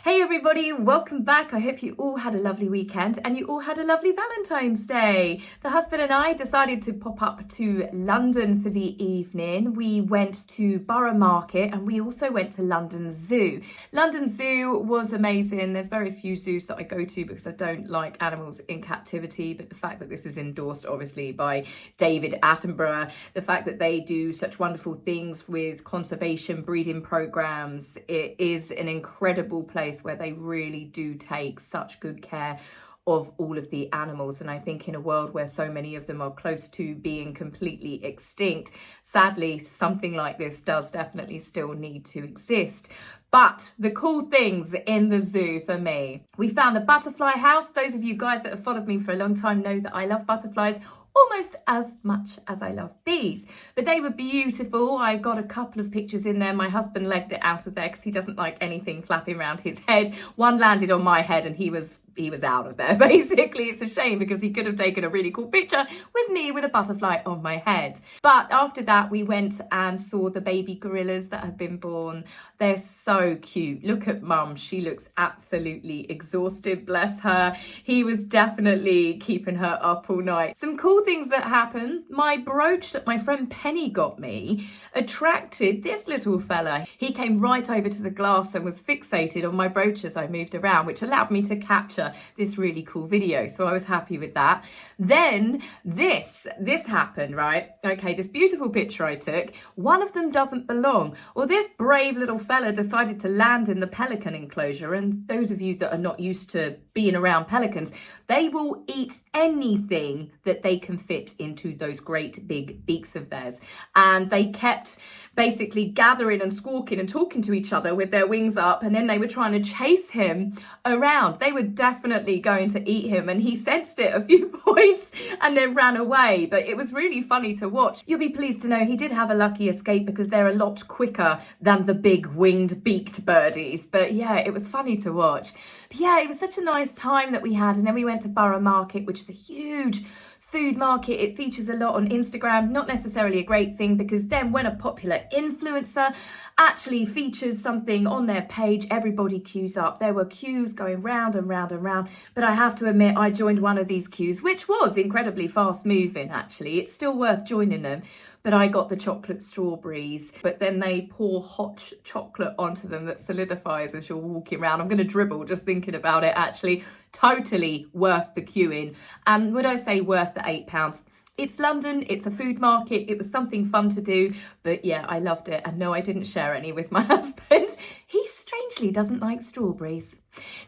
Hey everybody, welcome back. I hope you all had a lovely weekend and you all had a lovely Valentine's Day. The husband and I decided to pop up to London for the evening. We went to Borough Market and we also went to London Zoo. London Zoo was amazing. There's very few zoos that I go to because I don't like animals in captivity, but the fact that this is endorsed obviously by David Attenborough, the fact that they do such wonderful things with conservation breeding programs, it is an incredible place where they really do take such good care of all of the animals. And I think in a world where so many of them are close to being completely extinct, sadly, something like this does definitely still need to exist. But the cool things in the zoo for me, we found a butterfly house. Those of you guys that have followed me for a long time know that I love butterflies almost as much as I love bees, but they were beautiful. I got a couple of pictures in there. My husband legged it out of there because he doesn't like anything flapping around his head. One landed on my head and he was out of there. Basically, it's a shame because he could have taken a really cool picture with me with a butterfly on my head. But after that, we went and saw the baby gorillas that have been born. They're so cute. Look at mum. She looks absolutely exhausted, bless her. He was definitely keeping her up all night. Some cool things that happened. My brooch that my friend Penny got me attracted this little fella. He came right over to the glass and was fixated on my brooch as I moved around, which allowed me to capture this really cool video. So I was happy with that. Then this happened, right? Okay, this beautiful picture I took, one of them doesn't belong. Well, this brave little fella decided to land in the pelican enclosure. And those of you that are not used to being around pelicans, they will eat anything that they can fit into those great big beaks of theirs. And they kept basically gathering and squawking and talking to each other with their wings up, and then they were trying to chase him around. They were definitely going to eat him, and he sensed it a few points and then ran away. But it was really funny to watch. You'll be pleased to know he did have a lucky escape because they're a lot quicker than the big winged beaked birdies. But yeah, it was funny to watch. But yeah, it was such a nice time that we had. And then we went to Borough Market, which is a huge food market. It features a lot on Instagram, not necessarily a great thing because then when a popular influencer actually features something on their page, everybody queues up. There were queues going round and round and round, but I have to admit I joined one of these queues, which was incredibly fast moving actually. It's still worth joining them. But I got the chocolate strawberries, but then they pour hot chocolate onto them that solidifies as you're walking around. I'm going to dribble just thinking about it, actually. Totally worth the queuing. And would I say worth the £8? It's London, it's a food market, it was something fun to do, but yeah, I loved it. And no, I didn't share any with my husband. He strangely doesn't like strawberries.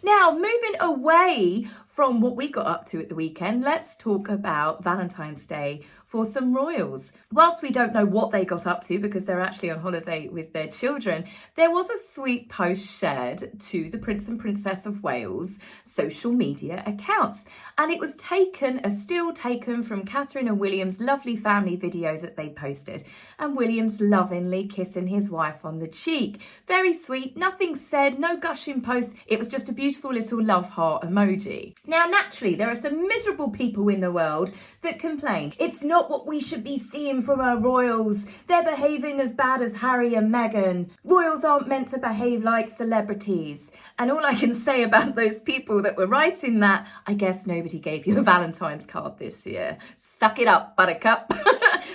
Now, moving away from what we got up to at the weekend, let's talk about Valentine's Day for some royals. Whilst we don't know what they got up to because they're actually on holiday with their children, there was a sweet post shared to the Prince and Princess of Wales social media accounts. And it was taken, a still taken from Catherine and William's lovely family videos that they posted. And William's lovingly kissing his wife on the cheek. Very sweet, nothing said, no gushing post. It was just a beautiful little love heart emoji. Now, naturally, there are some miserable people in the world that complain. It's not what we should be seeing from our royals. They're behaving as bad as Harry and Meghan. Royals aren't meant to behave like celebrities. And all I can say about those people that were writing that, I guess nobody gave you a Valentine's card this year. Suck it up, buttercup.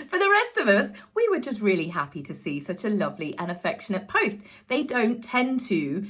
For the rest of us, we were just really happy to see such a lovely and affectionate post. They don't tend to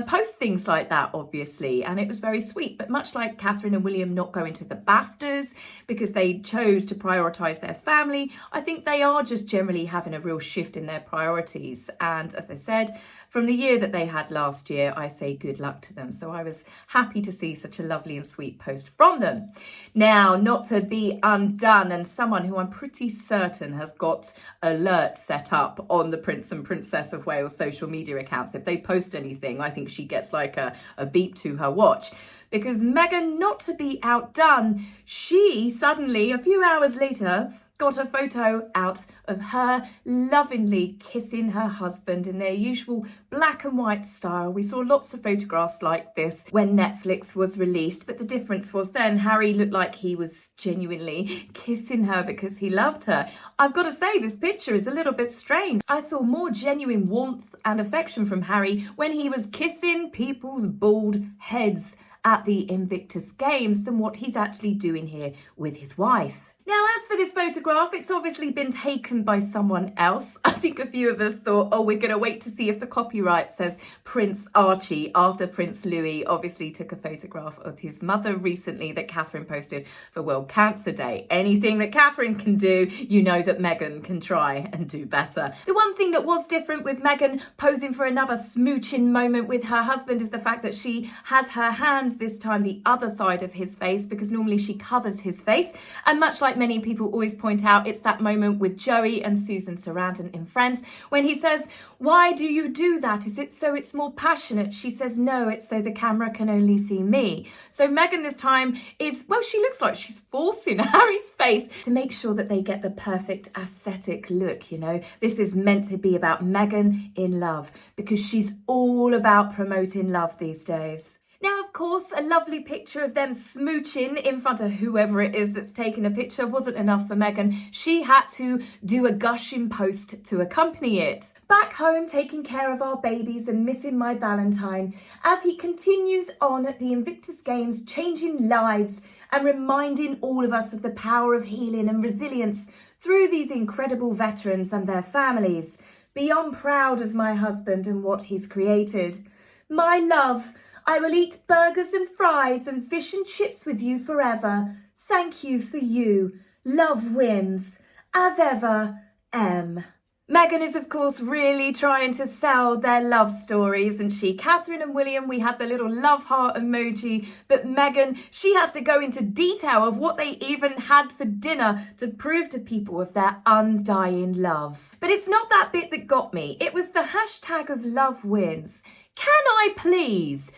post things like that, obviously, and it was very sweet. But much like Catherine and William not going to the BAFTAs because they chose to prioritise their family, I think they are just generally having a real shift in their priorities. And as I said, from the year that they had last year, I say good luck to them. So I was happy to see such a lovely and sweet post from them. Now, not to be undone, and someone who I'm pretty certain has got alerts set up on the Prince and Princess of Wales social media accounts. If they post anything, I think she gets like a beep to her watch. Because Meghan, not to be outdone, she suddenly, a few hours later, got a photo out of her lovingly kissing her husband in their usual black and white style. We saw lots of photographs like this when Netflix was released, but the difference was then Harry looked like he was genuinely kissing her because he loved her. I've got to say, this picture is a little bit strange. I saw more genuine warmth and affection from Harry when he was kissing people's bald heads at the Invictus Games than what he's actually doing here with his wife. Now, as for this photograph, it's obviously been taken by someone else. I think a few of us thought, oh, we're going to wait to see if the copyright says Prince Archie, after Prince Louis obviously took a photograph of his mother recently that Catherine posted for World Cancer Day. Anything that Catherine can do, you know that Meghan can try and do better. The one thing that was different with Meghan posing for another smooching moment with her husband is the fact that she has her hands this time the other side of his face, because normally she covers his face. And much like many people always point out, it's that moment with Joey and Susan Sarandon in Friends when he says, "Why do you do that? Is it so it's more passionate?" She says, "No, it's so the camera can only see me." So Meghan this time is, well, she looks like she's forcing Harry's face to make sure that they get the perfect aesthetic look, you know. This is meant to be about Meghan in love, because she's all about promoting love these days. Now, of course, a lovely picture of them smooching in front of whoever it is that's taking a picture wasn't enough for Meghan. She had to do a gushing post to accompany it. Back home, taking care of our babies and missing my Valentine, as he continues on at the Invictus Games, changing lives and reminding all of us of the power of healing and resilience through these incredible veterans and their families. Beyond proud of my husband and what he's created. My love, I will eat burgers and fries and fish and chips with you forever. Thank you for you. Love wins. As ever, M. Meghan is, of course, really trying to sell their love story, isn't she? Catherine and William, we had the little love heart emoji, but Meghan, she has to go into detail of what they even had for dinner to prove to people of their undying love. But it's not that bit that got me. It was the hashtag of love wins. Can I please,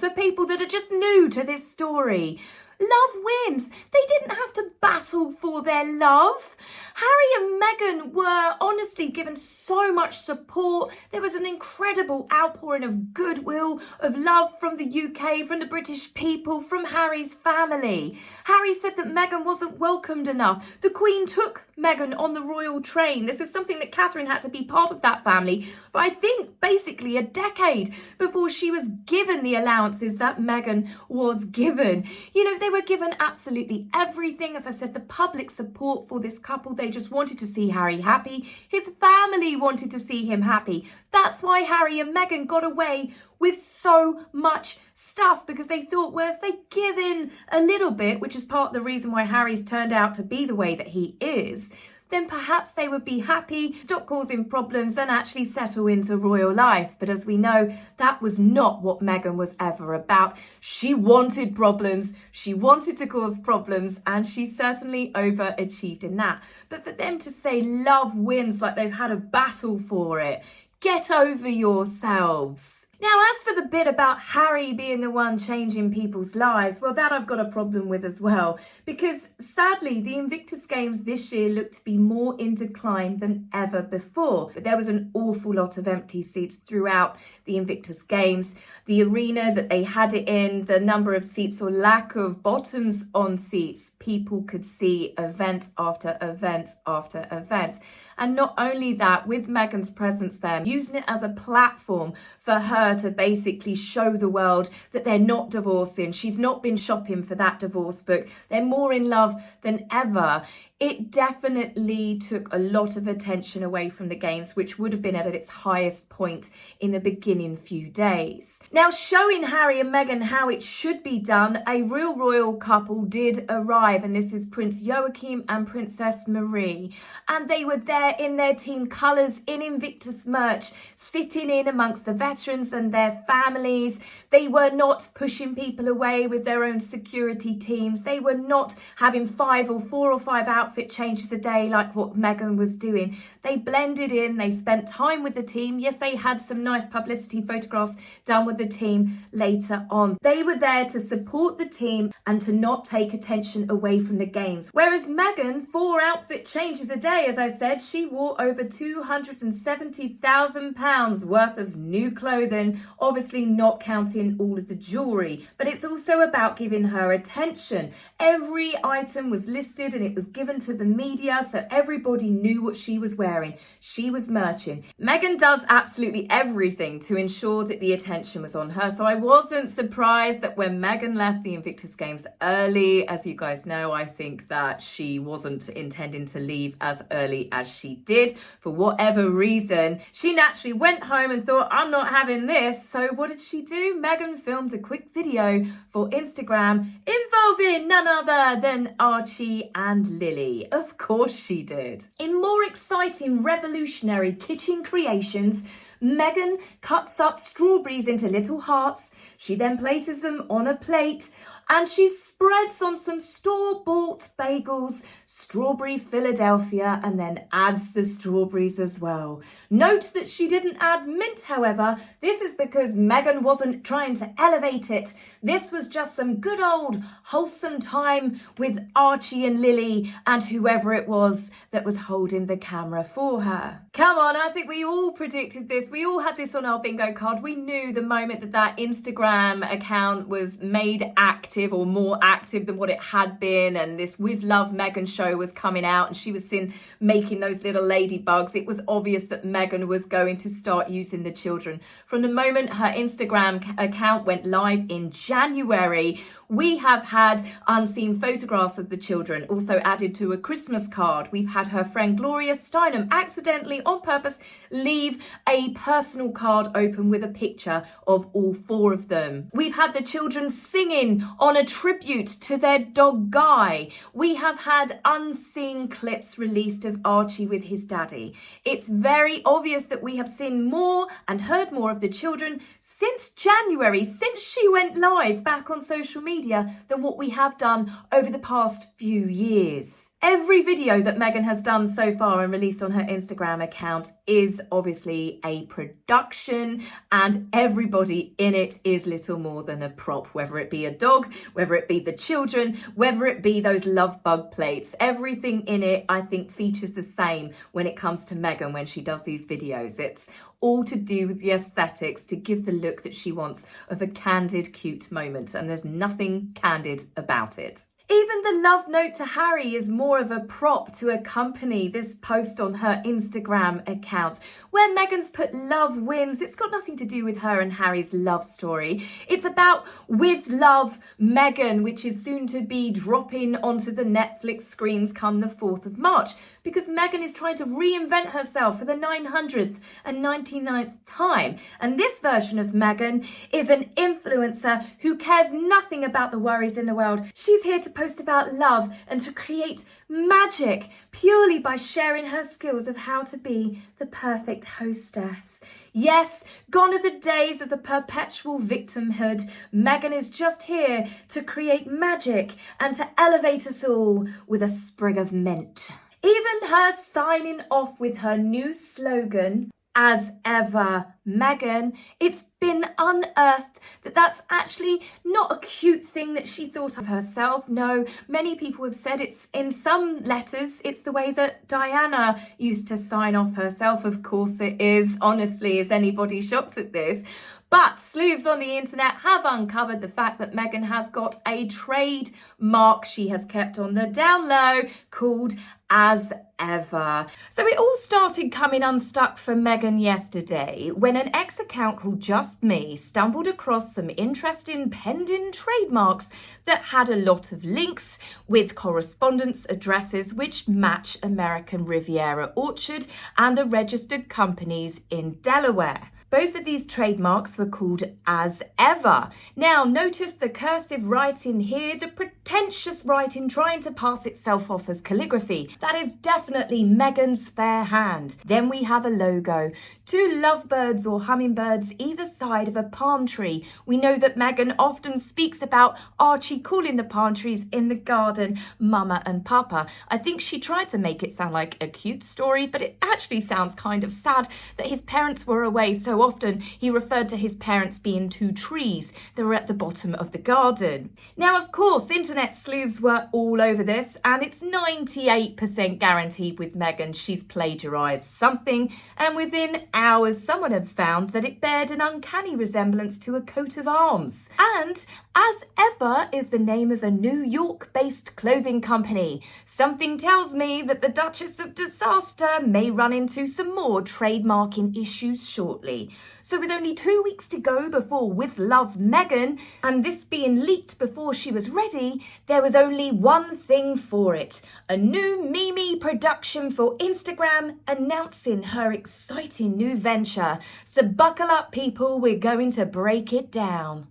for people that are just new to this story, love wins. They didn't have to battle for their love. Harry and Meghan were honestly given so much support. There was an incredible outpouring of goodwill, of love from the UK, from the British people, from Harry's family. Harry said that Meghan wasn't welcomed enough. The Queen took Meghan on the royal train. This is something that Catherine had to be part of that family for, I think, basically a decade before she was given the allowances that Meghan was given. You know, they were given absolutely everything. As I said, the public support for this couple, they just wanted to see Harry happy. His family wanted to see him happy. That's why Harry and Meghan got away with so much stuff, because they thought, well, if they give in a little bit, which is part of the reason why Harry's turned out to be the way that he is, then perhaps they would be happy, stop causing problems and actually settle into royal life. But as we know, that was not what Meghan was ever about. She wanted problems, she wanted to cause problems, and she certainly overachieved in that. But for them to say love wins like they've had a battle for it, get over yourselves. Now, as for the bit about Harry being the one changing people's lives, well, that I've got a problem with as well, because sadly, the Invictus Games this year looked to be more in decline than ever before. But there was an awful lot of empty seats throughout the Invictus Games. The arena that they had it in, the number of seats or lack of bottoms on seats, people could see event after event after event. And not only that, with Meghan's presence there, using it as a platform for her to basically show the world that they're not divorcing. She's not been shopping for that divorce book. They're more in love than ever. It definitely took a lot of attention away from the games, which would have been at its highest point in the beginning few days. Now, showing Harry and Meghan how it should be done, a real royal couple did arrive, and this is Prince Joachim and Princess Marie. And they were there in their team colours, in Invictus merch, sitting in amongst the veterans and their families. They were not pushing people away with their own security teams. They were not having 4 or 5 outfits outfit changes a day like what Meghan was doing. They blended in, they spent time with the team. Yes, they had some nice publicity photographs done with the team later on. They were there to support the team and to not take attention away from the games. Whereas Meghan, 4 outfit changes a day, as I said, she wore over £270,000 worth of new clothing, obviously not counting all of the jewelry. But it's also about giving her attention. Every item was listed and it was given to the media, so everybody knew what she was wearing. She was merching. Meghan does absolutely everything to ensure that the attention was on her, so I wasn't surprised that when Meghan left the Invictus Games early, as you guys know, I think that she wasn't intending to leave as early as she did. For whatever reason, she naturally went home and thought, I'm not having this. So what did she do? Meghan filmed a quick video for Instagram involving none other than Archie and Lily. Of course she did. In more exciting, revolutionary kitchen creations, Meghan cuts up strawberries into little hearts. She then places them on a plate and she spreads on some store-bought bagels, strawberry Philadelphia, and then adds the strawberries as well. Note that she didn't add mint, however. This is because Meghan wasn't trying to elevate it. This was just some good old wholesome time with Archie and Lily and whoever it was that was holding the camera for her. Come on, I think we all predicted this. We all had this on our bingo card. We knew the moment that that Instagram account was made active or more active than what it had been, and this With Love Meghan show was coming out and she was seen making those little ladybugs, it was obvious that Meghan was going to start using the children. From the moment her Instagram account went live in January, we have had unseen photographs of the children also added to a Christmas card. We've had her friend Gloria Steinem accidentally, on purpose, leave a personal card open with a picture of all 4 of them. We've had the children singing on a tribute to their dog Guy. We have had unseen clips released of Archie with his daddy. It's very obvious that we have seen more and heard more of the children since January, since she went live back on social media, than what we have done over the past few years. Every video that Meghan has done so far and released on her Instagram account is obviously a production, and everybody in it is little more than a prop, whether it be a dog, whether it be the children, whether it be those love bug plates. Everything in it, I think, features the same when it comes to Meghan when she does these videos. It's all to do with the aesthetics, to give the look that she wants of a candid, cute moment, and there's nothing candid about it. Even the love note to Harry is more of a prop to accompany this post on her Instagram account. Where Meghan's put love wins, it's got nothing to do with her and Harry's love story. It's about With Love Meghan, which is soon to be dropping onto the Netflix screens come the 4th of March, because Meghan is trying to reinvent herself for the 900th and 99th time. And this version of Meghan is an influencer who cares nothing about the worries in the world. She's here to post about love and to create magic purely by sharing her skills of how to be the perfect hostess. Yes, gone are the days of the perpetual victimhood. Meghan is just here to create magic and to elevate us all with a sprig of mint. Even her signing off with her new slogan, "As ever, Meghan," it's been unearthed that that's actually not a cute thing that she thought of herself. No, many people have said it's in some letters, it's the way that Diana used to sign off herself. Of course it is. Honestly, is anybody shocked at this? But sleuths on the internet have uncovered the fact that Meghan has got a trademark she has kept on the down low called As Ever. So it all started coming unstuck for Meghan yesterday when an ex-account called Just Me stumbled across some interesting pending trademarks that had a lot of links with correspondence addresses which match American Riviera Orchard and the registered companies in Delaware. Both of these trademarks were called as ever. Now, notice the cursive writing here, the pretentious writing trying to pass itself off as calligraphy. That is definitely Meghan's fair hand. Then we have a logo. 2 lovebirds or hummingbirds either side of a palm tree. We know that Meghan often speaks about Archie calling the palm trees in the garden Mama and Papa. I think she tried to make it sound like a cute story, but it actually sounds kind of sad that his parents were away so often. He referred to his parents being 2 trees that were at the bottom of the garden. Now, of course, internet sleuths were all over this, and it's 98% guaranteed with Meghan she's plagiarised something, and within hours someone had found that it bared an uncanny resemblance to a coat of arms. And as ever is the name of a New York-based clothing company. Something tells me that the Duchess of Disaster may run into some more trademarking issues shortly. So with only 2 weeks to go before With Love Meghan, and this being leaked before she was ready, there was only one thing for it. A new Mimi production for Instagram announcing her exciting new venture. So buckle up, people, we're going to break it down.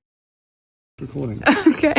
Recording. Okay.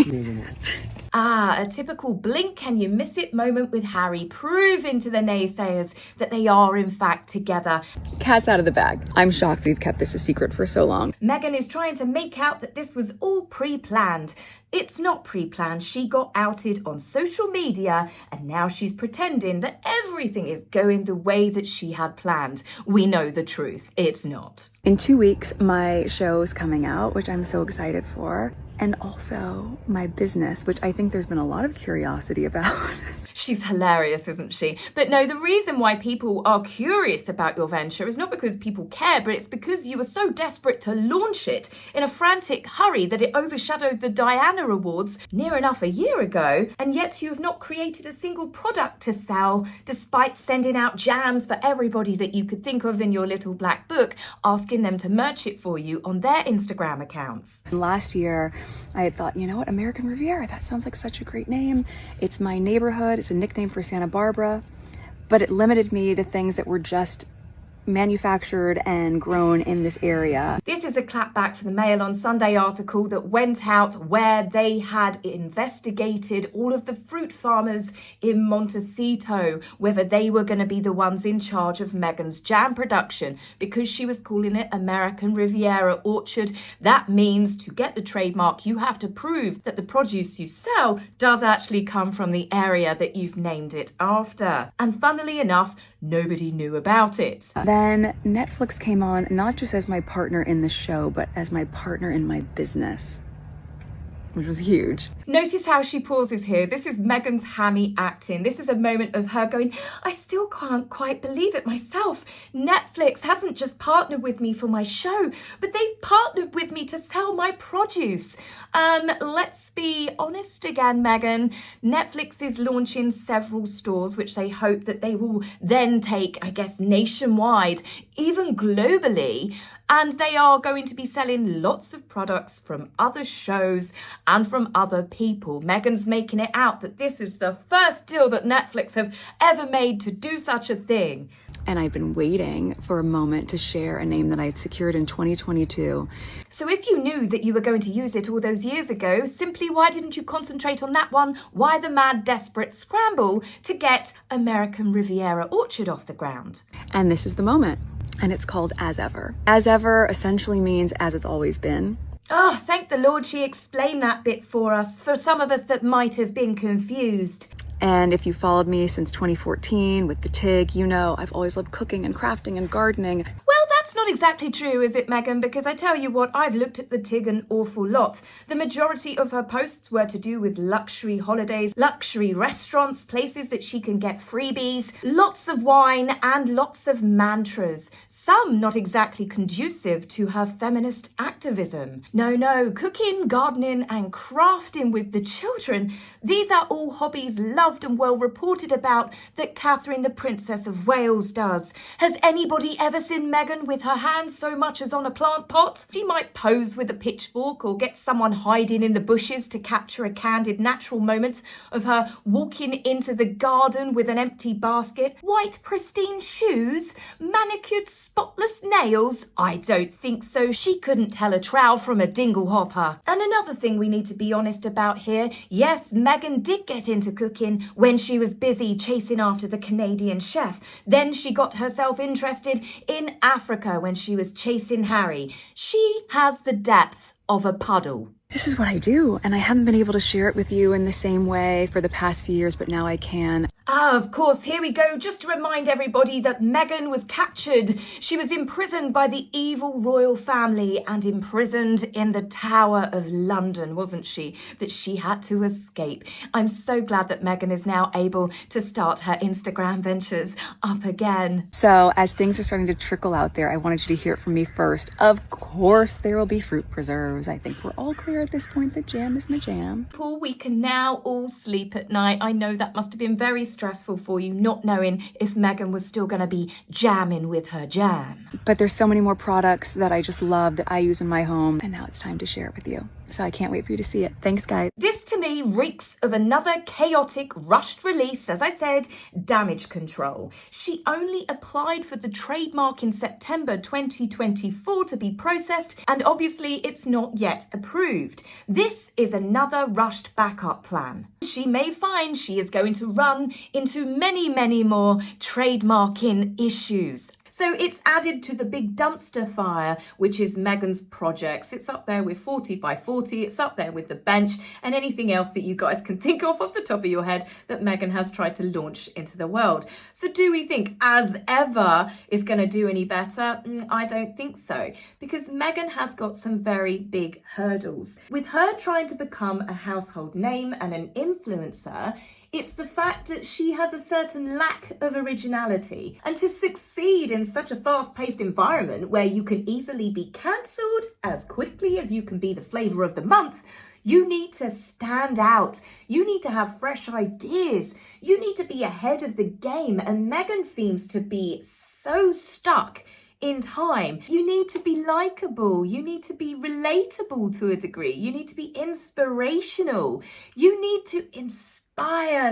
A typical blink can you miss it moment with Harry, proving to the naysayers that they are in fact together. Cat's out of the bag. I'm shocked we've kept this a secret for so long. Meghan is trying to make out that this was all pre-planned. It's not pre-planned. She got outed on social media and now she's pretending that everything is going the way that she had planned. We know the truth. It's not. In 2 weeks, my show is coming out, which I'm so excited for. And also my business, which I think there's been a lot of curiosity about. She's hilarious, isn't she? But no, the reason why people are curious about your venture is not because people care, but it's because you were so desperate to launch it in a frantic hurry that it overshadowed the Diana Awards near enough a year ago, and yet you have not created a single product to sell, despite sending out jams for everybody that you could think of in your little black book, asking them to merch it for you on their Instagram accounts. Last year, I had thought, you know what, American Riviera, that sounds like such a great name. It's my neighborhood, it's a nickname for Santa Barbara, but it limited me to things that were just manufactured and grown in this area. This is a clapback to the Mail on Sunday article that went out where they had investigated all of the fruit farmers in Montecito, whether they were going to be the ones in charge of Meghan's jam production, because she was calling it American Riviera Orchard. That means to get the trademark, you have to prove that the produce you sell does actually come from the area that you've named it after. And funnily enough, nobody knew about it. Then Netflix came on, not just as my partner in the show, but as my partner in my business, which was huge. Notice how she pauses here. This is Meghan's hammy acting. This is a moment of her going, I still can't quite believe it myself. Netflix hasn't just partnered with me for my show, but they've partnered with me to sell my produce. Let's be honest again, Meghan. Netflix is launching several stores, which they hope that they will then take, I guess, nationwide, even globally. And they are going to be selling lots of products from other shows and from other people. Meghan's making it out that this is the first deal that Netflix have ever made to do such a thing. And I've been waiting for a moment to share a name that I had secured in 2022. So if you knew that you were going to use it all those years ago, simply why didn't you concentrate on that one? Why the mad, desperate scramble to get American Riviera Orchard off the ground? And this is the moment. And it's called As Ever. As Ever essentially means as it's always been. Oh, thank the Lord she explained that bit for us, for some of us that might have been confused. And if you followed me since 2014 with the TIG, you know I've always loved cooking and crafting and gardening. Well, that's not exactly true, is it, Meghan? Because I tell you what, I've looked at the TIG an awful lot. The majority of her posts were to do with luxury holidays, luxury restaurants, places that she can get freebies, lots of wine and lots of mantras. Some not exactly conducive to her feminist activism. No, cooking, gardening and crafting with the children, these are all hobbies loved and well reported about that Catherine the Princess of Wales does. Has anybody ever seen Meghan with with her hands so much as on a plant pot. She might pose with a pitchfork or get someone hiding in the bushes to capture a candid natural moment of her walking into the garden with an empty basket. White pristine shoes? Manicured spotless nails? I don't think so. She couldn't tell a trowel from a dingle hopper. And another thing we need to be honest about here, yes, Meghan did get into cooking when she was busy chasing after the Canadian chef. Then she got herself interested in Africa when she was chasing Harry. She has the depth of a puddle. This is what I do, and I haven't been able to share it with you in the same way for the past few years, but now I can. Of course, here we go. Just to remind everybody that Meghan was captured. She was imprisoned by the evil royal family and imprisoned in the Tower of London, wasn't she? That she had to escape. I'm so glad that Meghan is now able to start her Instagram ventures up again. So as things are starting to trickle out there, I wanted you to hear it from me first. Of course, there will be fruit preserves. I think we're all clear at this point that jam is my jam. Paul, we can now all sleep at night. I know that must have been very stressful for you, not knowing if Meghan was still going to be jamming with her jam. But there's so many more products that I just love that I use in my home, and now it's time to share it with you. So I can't wait for you to see it. Thanks, guys. This to me reeks of another chaotic, rushed release, as I said, damage control. She only applied for the trademark in September 2024 to be processed, and obviously it's not yet approved. This is another rushed backup plan. She may find she is going to run into many, many more trademarking issues. So it's added to the big dumpster fire, which is Meghan's projects. It's up there with 40 by 40. It's up there with the bench and anything else that you guys can think of off the top of your head that Meghan has tried to launch into the world. So do we think As Ever is going to do any better? I don't think so, because Meghan has got some very big hurdles. With her trying to become a household name and an influencer, it's the fact that she has a certain lack of originality. And to succeed in such a fast-paced environment where you can easily be cancelled as quickly as you can be the flavour of the month, you need to stand out. You need to have fresh ideas. You need to be ahead of the game. And Meghan seems to be so stuck in time. You need to be likable. You need to be relatable to a degree. You need to be inspirational. You need to inspire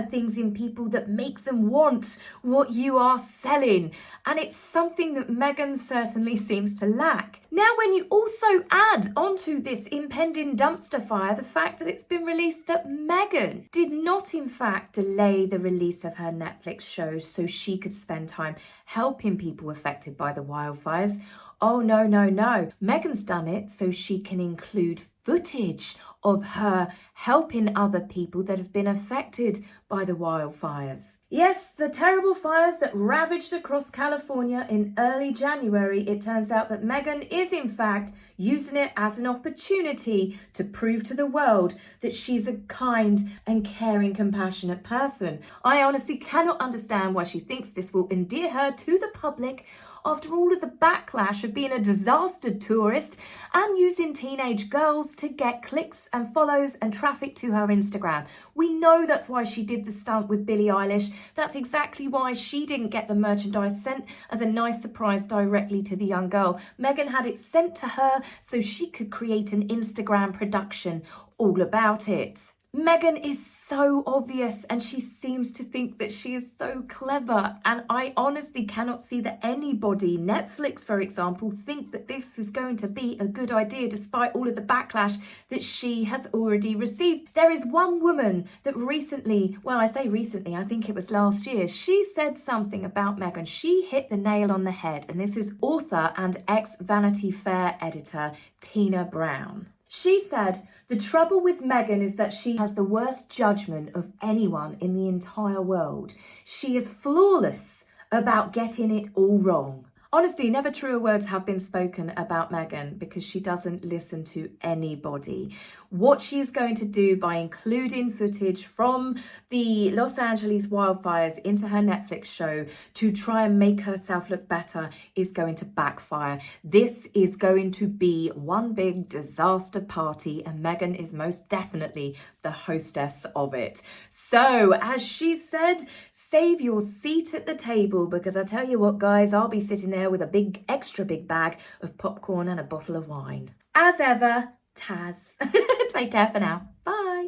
things in people that make them want what you are selling. And it's something that Meghan certainly seems to lack. Now, when you also add onto this impending dumpster fire the fact that it's been released that Meghan did not in fact delay the release of her Netflix show so she could spend time helping people affected by the wildfires. Oh, no. Meghan's done it so she can include footage of her helping other people that have been affected by the wildfires. Yes, the terrible fires that ravaged across California in early January, it turns out that Meghan is in fact using it as an opportunity to prove to the world that she's a kind and caring, compassionate person. I honestly cannot understand why she thinks this will endear her to the public after all of the backlash of being a disaster tourist and using teenage girls to get clicks and follows and traffic to her Instagram. We know that's why she did the stunt with Billie Eilish. That's exactly why she didn't get the merchandise sent as a nice surprise directly to the young girl. Meghan had it sent to her so she could create an Instagram production all about it. Meghan is so obvious and she seems to think that she is so clever, and I honestly cannot see that anybody, Netflix for example, think that this is going to be a good idea despite all of the backlash that she has already received. There is one woman that recently, well I say recently, I think it was last year, she said something about Meghan. She hit the nail on the head, and this is author and ex-Vanity Fair editor Tina Brown. She said, "The trouble with Meghan is that she has the worst judgment of anyone in the entire world. She is flawless about getting it all wrong." Honestly, never truer words have been spoken about Meghan, because she doesn't listen to anybody. What she is going to do by including footage from the Los Angeles wildfires into her Netflix show to try and make herself look better is going to backfire. This is going to be one big disaster party, and Meghan is most definitely the hostess of it. So, as she said, save your seat at the table, because I tell you what, guys, I'll be sitting there there with a big, extra big bag of popcorn and a bottle of wine. As ever, Taz. Take care for now. Bye.